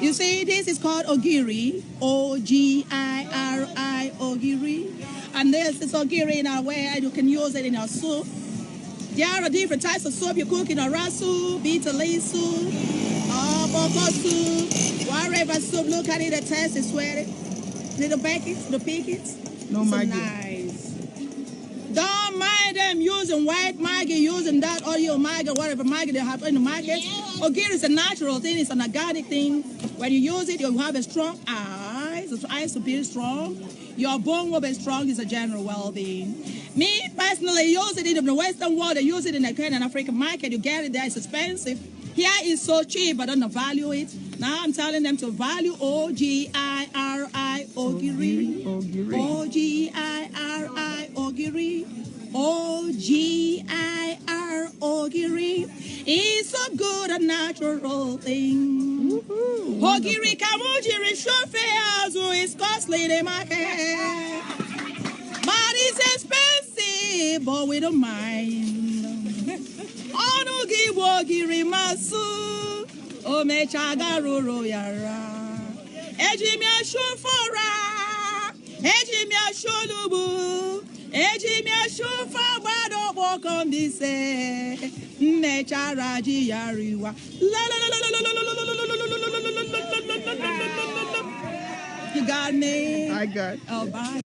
You see, this is called OGIRI, OGIRI, OGIRI. And this is OGIRI in our way. You can use it in your soup. There are different types of soup. You cook in a raw soup, bitter leaf soup, boko soup, whatever soup. Look at it, the taste is sweaty. Little packets, the packets. No so Maggi. Nice. Don't mind them using white Maggi, using that oil Maggi, whatever Maggi they have in the market. OGIRI is a natural thing. It's an organic thing. When you use it, you have a strong eyes. The eyes will be strong. Your bone will be strong. It's a general well-being. Me, personally, use it in the Western world. I use it in the Kenyan and African market. You get it there. It's expensive. Here it's so cheap, but don't value it. Now I'm telling them to value OGIRI, OGIRI, OGIRI, OGIRI, OGIR, OGIRI. It's a good and natural thing. OGIRI, Kamujiri, Shofeazu is costly, the market. But it's expensive, but we don't mind. Onugi wogiri masu, omechaga roro yara. Ejimia shufora, ejimia sholubu, ejimia shufa wado bokom dise, mecharaji yariwa. You got me? I got. Oh, bye.